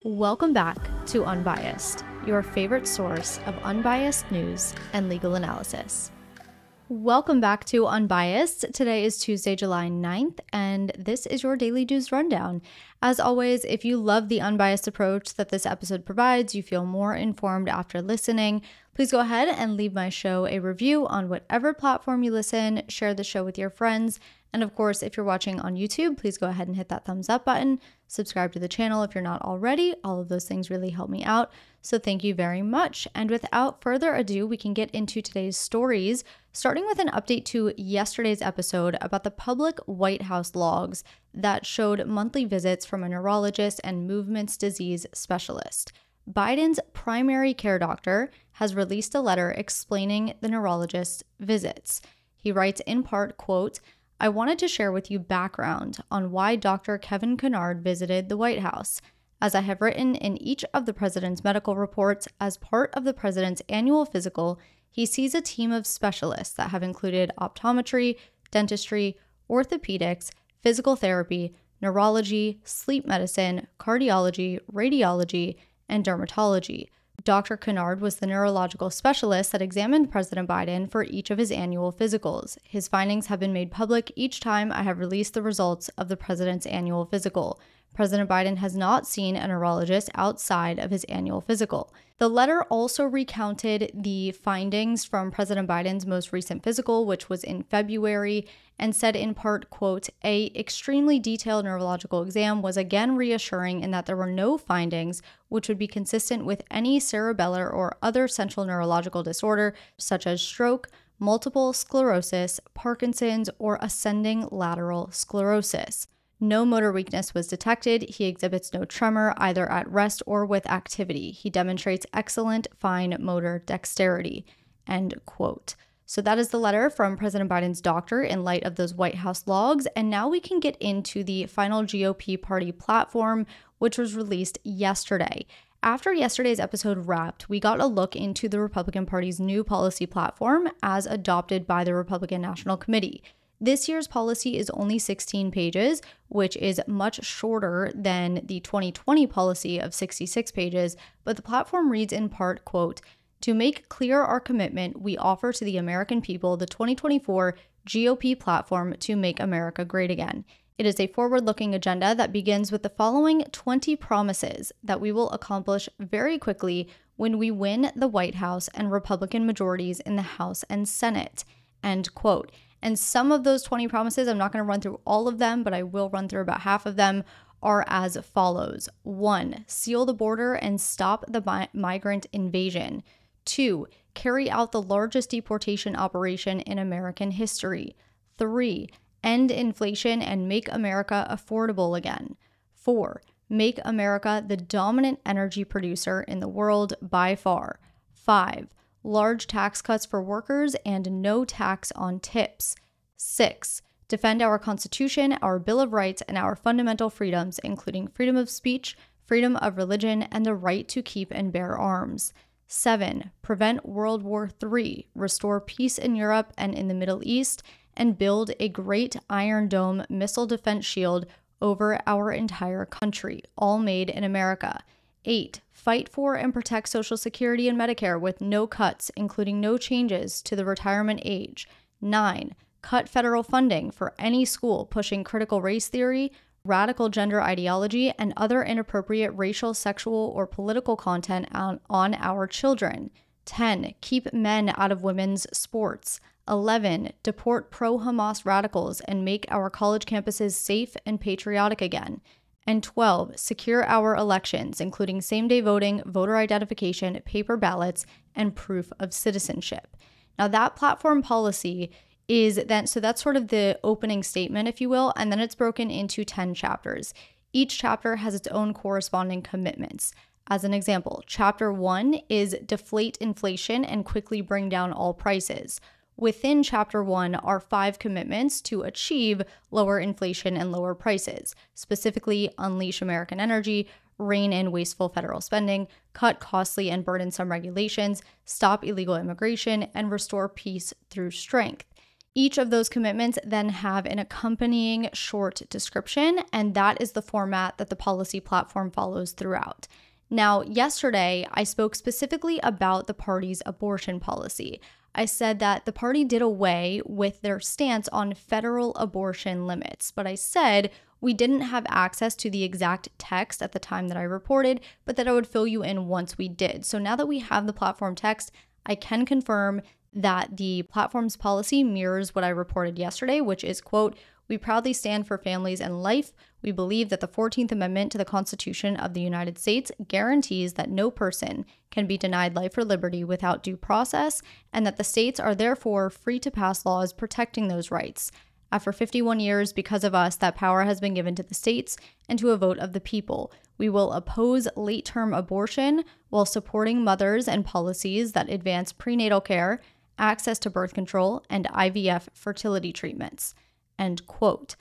Welcome back to Unbiased, your favorite source of unbiased news and legal analysis. Welcome back to Unbiased. Today is Tuesday, July 9th, and this is your daily news rundown. As always, if you love the unbiased approach that this episode provides, you feel more informed after listening, please go ahead and leave my show a review on whatever platform you listen, share the show with your friends, and of course, if you're watching on YouTube, please go ahead and hit that thumbs up button, subscribe to the channel if you're not already. All of those things really help me out, so thank you very much. And without further ado, we can get into today's stories, starting with an update to yesterday's episode about the public White House logs that showed monthly visits from a neurologist and movement disease specialist. Biden's primary care doctor has released a letter explaining the neurologist's visits. He writes in part, quote, "I wanted to share with you background on why Dr. Kevin Kennard visited the White House. As I have written in each of the president's medical reports, as part of the president's annual physical, he sees a team of specialists that have included optometry, dentistry, orthopedics, physical therapy, neurology, sleep medicine, cardiology, radiology, and dermatology. Dr. Kennard was the neurological specialist that examined President Biden for each of his annual physicals. His findings have been made public each time I have released the results of the president's annual physical. President Biden has not seen a neurologist outside of his annual physical." The letter also recounted the findings from President Biden's most recent physical, which was in February, and said in part, quote, "A extremely detailed neurological exam was again reassuring in that there were no findings which would be consistent with any cerebellar or other central neurological disorder, such as stroke, multiple sclerosis, Parkinson's, or ascending lateral sclerosis. No motor weakness was detected. He exhibits no tremor either at rest or with activity. He demonstrates excellent fine motor dexterity," end quote. So that is the letter from President Biden's doctor in light of those White House logs. And now we can get into the final GOP party platform, which was released yesterday. After yesterday's episode wrapped, we got a look into the Republican Party's new policy platform as adopted by the Republican National Committee. This year's policy is only 16 pages, which is much shorter than the 2020 policy of 66 pages, but the platform reads in part, quote, "To make clear our commitment, we offer to the American people the 2024 GOP platform to make America great again. It is a forward-looking agenda that begins with the following 20 promises that we will accomplish very quickly when we win the White House and Republican majorities in the House and Senate," end quote. And some of those 20 promises, I'm not going to run through all of them, but I will run through about half of them, are as follows. 1. Seal the border and stop the migrant invasion. 2. Carry out the largest deportation operation in American history. 3. End inflation and make America affordable again. 4. Make America the dominant energy producer in the world by far. 5. Large tax cuts for workers and no tax on tips. 6. Defend our Constitution, our Bill of Rights, and our fundamental freedoms, including freedom of speech, freedom of religion, and the right to keep and bear arms. 7. Prevent World War III, restore peace in Europe and in the Middle East, and build a great Iron Dome missile defense shield over our entire country, all made in America. 8. Fight for and protect Social Security and Medicare with no cuts, including no changes to the retirement age. 9. Cut federal funding for any school pushing critical race theory, radical gender ideology, and other inappropriate racial, sexual, or political content on our children. 10. Keep men out of women's sports. 11. Deport pro-Hamas radicals and make our college campuses safe and patriotic again. And 12, secure our elections, including same-day voting, voter identification, paper ballots, and proof of citizenship. Now, that platform policy is then, so that's sort of the opening statement, if you will, and then it's broken into 10 chapters. Each chapter has its own corresponding commitments. As an example, Chapter 1 is deflate inflation and quickly bring down all prices. Within Chapter 1 are 5 commitments to achieve lower inflation and lower prices, specifically unleash American energy, rein in wasteful federal spending, cut costly and burdensome regulations, stop illegal immigration, and restore peace through strength. Each of those commitments then have an accompanying short description, and that is the format that the policy platform follows throughout. Now, yesterday, I spoke specifically about the party's abortion policy. I said that the party did away with their stance on federal abortion limits, but I said we didn't have access to the exact text at the time that I reported, but that I would fill you in once we did. So now that we have the platform text, I can confirm that the platform's policy mirrors what I reported yesterday, which is, quote, "We proudly stand for families and life. We believe that the 14th Amendment to the Constitution of the United States guarantees that no person can be denied life or liberty without due process, and that the states are therefore free to pass laws protecting those rights. After 51 years, because of us, that power has been given to the states and to a vote of the people. We will oppose late-term abortion while supporting mothers and policies that advance prenatal care, access to birth control, and IVF fertility treatments." End quote.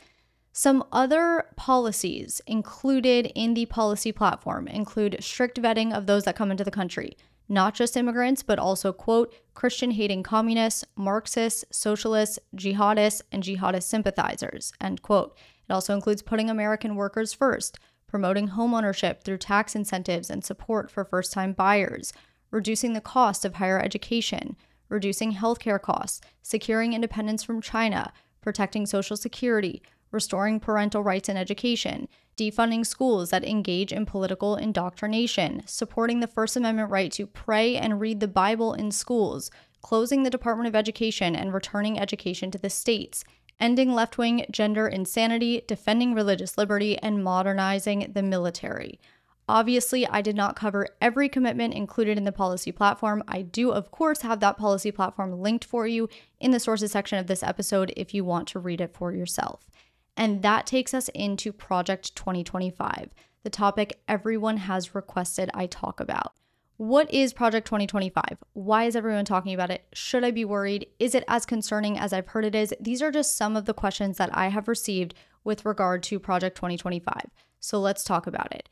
Some other policies included in the policy platform include strict vetting of those that come into the country, not just immigrants, but also, quote, "Christian-hating communists, Marxists, socialists, jihadists, and jihadist sympathizers," end quote. It also includes putting American workers first, promoting homeownership through tax incentives and support for first-time buyers, reducing the cost of higher education, reducing healthcare costs, securing independence from China, protecting Social Security, restoring parental rights in education, defunding schools that engage in political indoctrination, supporting the First Amendment right to pray and read the Bible in schools, closing the Department of Education and returning education to the states, ending left-wing gender insanity, defending religious liberty, and modernizing the military. Obviously, I did not cover every commitment included in the policy platform. I do, of course, have that policy platform linked for you in the sources section of this episode if you want to read it for yourself. And that takes us into Project 2025, the topic everyone has requested I talk about. What is Project 2025? Why is everyone talking about it? Should I be worried? Is it as concerning as I've heard it is? These are just some of the questions that I have received with regard to Project 2025. So let's talk about it.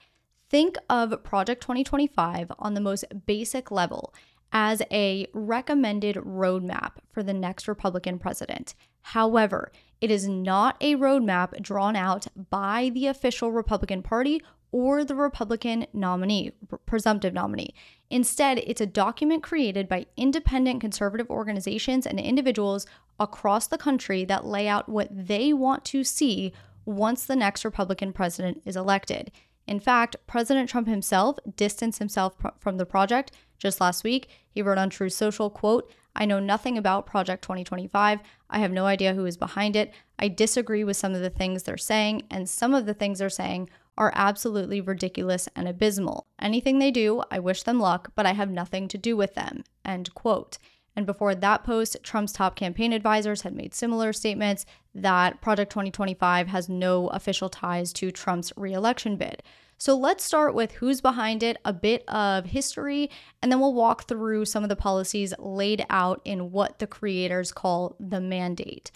Think of Project 2025 on the most basic level as a recommended roadmap for the next Republican president. However, it is not a roadmap drawn out by the official Republican Party or the Republican nominee, presumptive nominee. Instead, it's a document created by independent conservative organizations and individuals across the country that lay out what they want to see once the next Republican president is elected. In fact, President Trump himself distanced himself from the project just last week. He wrote on Truth Social, quote, "I know nothing about Project 2025. I have no idea who is behind it. I disagree with some of the things they're saying, and some of the things they're saying are absolutely ridiculous and abysmal. Anything they do, I wish them luck, but I have nothing to do with them," end quote. And before that post, Trump's top campaign advisors had made similar statements that Project 2025 has no official ties to Trump's re-election bid. So let's start with who's behind it, a bit of history, and then we'll walk through some of the policies laid out in what the creators call the mandate.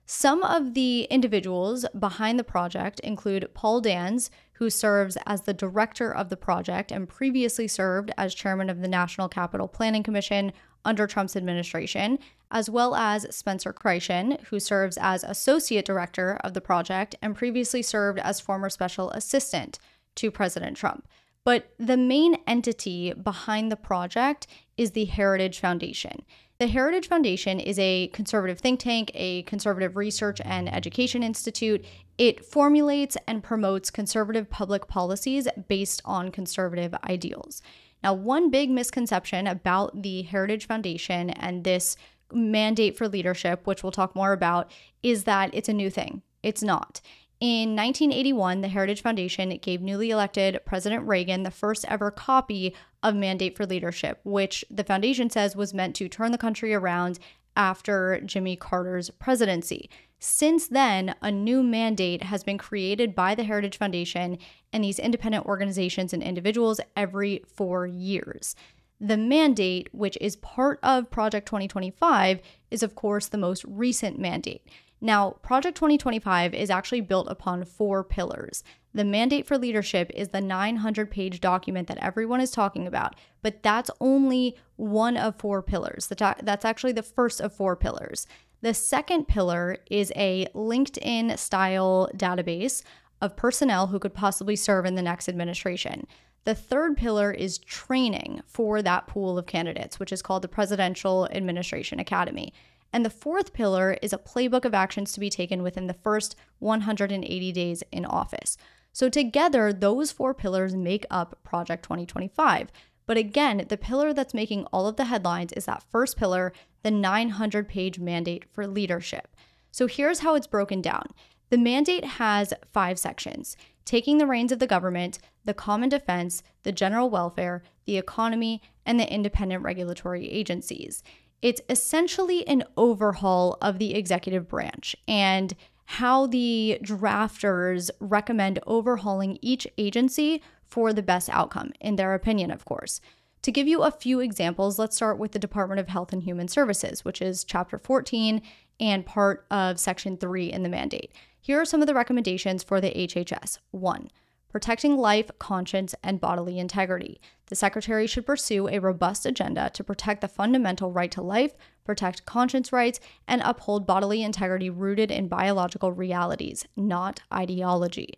Some of the individuals behind the project include Paul Dans, who serves as the director of the project and previously served as chairman of the National Capital Planning Commission under Trump's administration, as well as Spencer Kreischen, who serves as associate director of the project and previously served as former special assistant to President Trump. But the main entity behind the project is the Heritage Foundation. The Heritage Foundation is a conservative think tank, a conservative research and education institute. It formulates and promotes conservative public policies based on conservative ideals. Now, one big misconception about the Heritage Foundation and this mandate for leadership, which we'll talk more about, is that it's a new thing. It's not. In 1981, the Heritage Foundation gave newly elected President Reagan the first ever copy of Mandate for Leadership, which the foundation says was meant to turn the country around after Jimmy Carter's presidency. Since then, a new mandate has been created by the Heritage Foundation and these independent organizations and individuals every 4 years. The mandate, which is part of Project 2025, is of course the most recent mandate. Now, Project 2025 is actually built upon 4 pillars. The Mandate for Leadership is the 900-page document that everyone is talking about, but that's only one of 4 pillars. That's actually the first of 4 pillars. The second pillar is a LinkedIn style database of personnel who could possibly serve in the next administration. The third pillar is training for that pool of candidates, which is called the Presidential Administration Academy. And the fourth pillar is a playbook of actions to be taken within the first 180 days in office. So together, those four pillars make up Project 2025. But again, the pillar that's making all of the headlines is that first pillar, the 900-page mandate for leadership. So here's how it's broken down. The mandate has 5 sections: taking the reins of the government, the common defense, the general welfare, the economy, and the independent regulatory agencies. It's essentially an overhaul of the executive branch and how the drafters recommend overhauling each agency for the best outcome, in their opinion, of course. To give you a few examples, let's start with the Department of Health and Human Services, which is Chapter 14 and part of Section 3 in the mandate. Here are some of the recommendations for the HHS. 1. Protecting life, conscience, and bodily integrity. The Secretary should pursue a robust agenda to protect the fundamental right to life, protect conscience rights, and uphold bodily integrity rooted in biological realities, not ideology.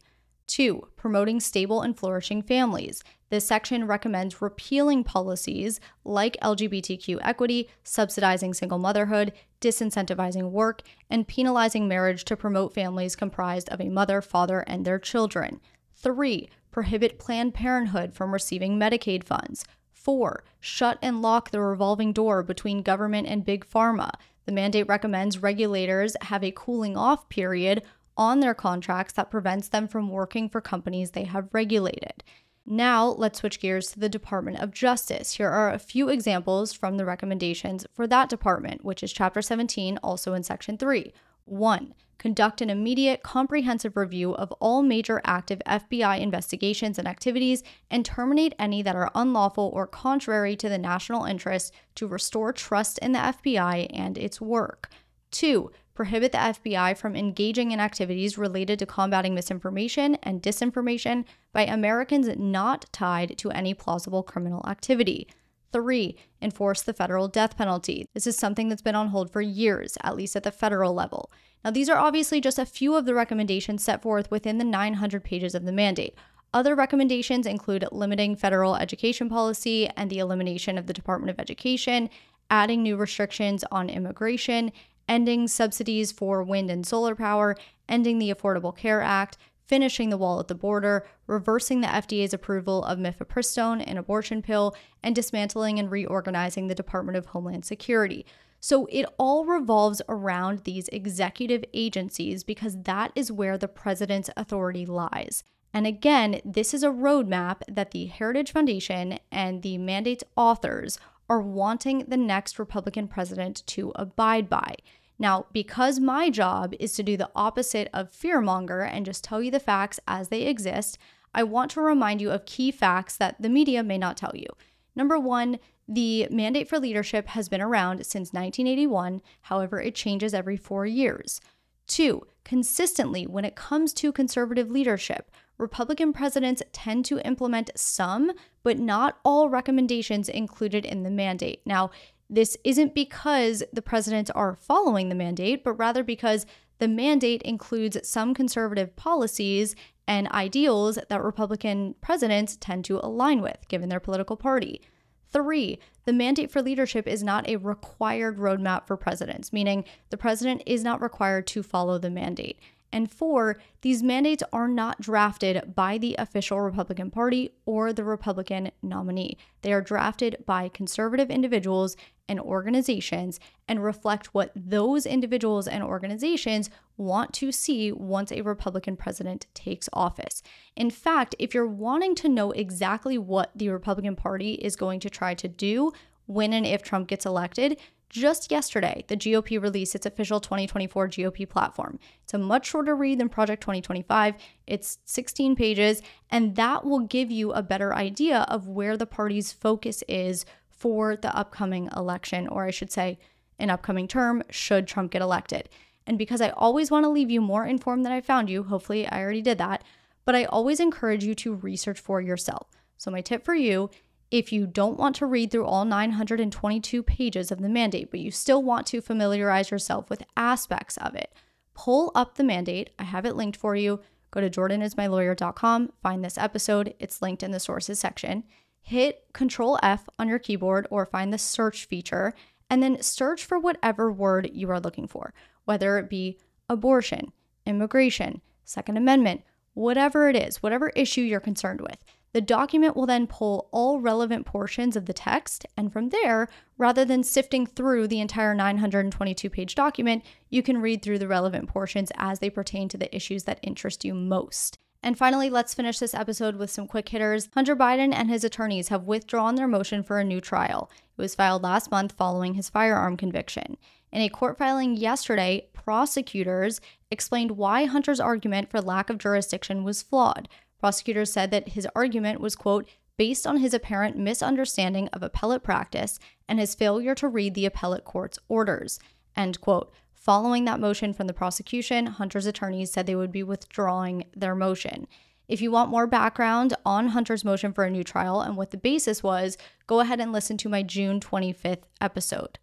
2. Promoting stable and flourishing families. This section recommends repealing policies like LGBTQ equity, subsidizing single motherhood, disincentivizing work, and penalizing marriage to promote families comprised of a mother, father, and their children. 3. Prohibit Planned Parenthood from receiving Medicaid funds. 4. Shut and lock the revolving door between government and big pharma. The mandate recommends regulators have a cooling off period on their contracts that prevents them from working for companies they have regulated. Now, let's switch gears to the Department of Justice. Here are a few examples from the recommendations for that department, which is Chapter 17, also in Section 3. 1. Conduct an immediate, comprehensive review of all major active FBI investigations and activities and terminate any that are unlawful or contrary to the national interest to restore trust in the FBI and its work. 2. Prohibit the FBI from engaging in activities related to combating misinformation and disinformation by Americans not tied to any plausible criminal activity. 3. Enforce the federal death penalty. This is something that's been on hold for years, at least at the federal level. Now, these are obviously just a few of the recommendations set forth within the 900 pages of the mandate. Other recommendations include limiting federal education policy and the elimination of the Department of Education, adding new restrictions on immigration, ending subsidies for wind and solar power, ending the Affordable Care Act, finishing the wall at the border, reversing the FDA's approval of mifepristone, an abortion pill, and dismantling and reorganizing the Department of Homeland Security. So it all revolves around these executive agencies because that is where the president's authority lies. And again, this is a roadmap that the Heritage Foundation and the mandate's authors are wanting the next Republican president to abide by. Now, because my job is to do the opposite of fearmonger and just tell you the facts as they exist, I want to remind you of key facts that the media may not tell you. Number 1, the mandate for leadership has been around since 1981. However, it changes every 4 years. 2, consistently, when it comes to conservative leadership, Republican presidents tend to implement some, but not all recommendations included in the mandate. Now, this isn't because the presidents are following the mandate, but rather because the mandate includes some conservative policies and ideals that Republican presidents tend to align with, given their political party. 3, the mandate for leadership is not a required roadmap for presidents, meaning the president is not required to follow the mandate. And 4, these mandates are not drafted by the official Republican Party or the Republican nominee. They are drafted by conservative individuals and organizations and reflect what those individuals and organizations want to see once a Republican president takes office. In fact, if you're wanting to know exactly what the Republican Party is going to try to do when and if Trump gets elected, just yesterday, the GOP released its official 2024 GOP platform. It's a much shorter read than Project 2025. It's 16 pages, and that will give you a better idea of where the party's focus is for the upcoming election, or I should say, an upcoming term, should Trump get elected. And because I always want to leave you more informed than I found you, hopefully I already did that, but I always encourage you to research for yourself. So my tip for you If you don't want to read through all 922 pages of the mandate, but you still want to familiarize yourself with aspects of it, pull up the mandate. I have it linked for you. Go to jordanismylawyer.com, find this episode. It's linked in the sources section. Hit Control F on your keyboard or find the search feature, and then search for whatever word you are looking for, whether it be abortion, immigration, Second Amendment, whatever it is, whatever issue you're concerned with. The document will then pull all relevant portions of the text, and from there, rather than sifting through the entire 922-page document, you can read through the relevant portions as they pertain to the issues that interest you most. And finally, let's finish this episode with some quick hitters. Hunter Biden and his attorneys have withdrawn their motion for a new trial. It was filed last month following his firearm conviction. In a court filing yesterday, prosecutors explained why Hunter's argument for lack of jurisdiction was flawed. Prosecutors said that his argument was, quote, based on his apparent misunderstanding of appellate practice and his failure to read the appellate court's orders, end quote. Following that motion from the prosecution, Hunter's attorneys said they would be withdrawing their motion. If you want more background on Hunter's motion for a new trial and what the basis was, go ahead and listen to my June 25th episode.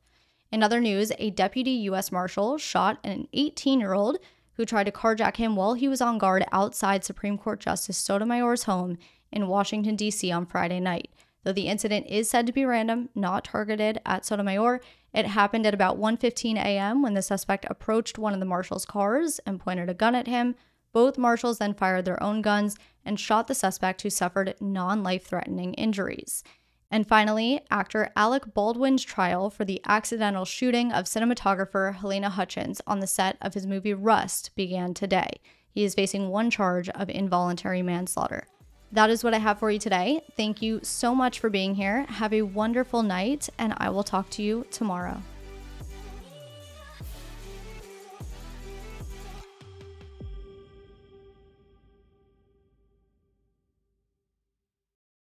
In other news, a deputy U.S. Marshal shot an 18-year-old who tried to carjack him while he was on guard outside Supreme Court Justice Sotomayor's home in Washington, D.C. on Friday night. Though the incident is said to be random, not targeted at Sotomayor, it happened at about 1:15 a.m. when the suspect approached one of the marshal's cars and pointed a gun at him. Both marshals then fired their own guns and shot the suspect, who suffered non-life-threatening injuries. And finally, actor Alec Baldwin's trial for the accidental shooting of cinematographer Helena Hutchins on the set of his movie Rust began today. He is facing one charge of involuntary manslaughter. That is what I have for you today. Thank you so much for being here. Have a wonderful night, and I will talk to you tomorrow.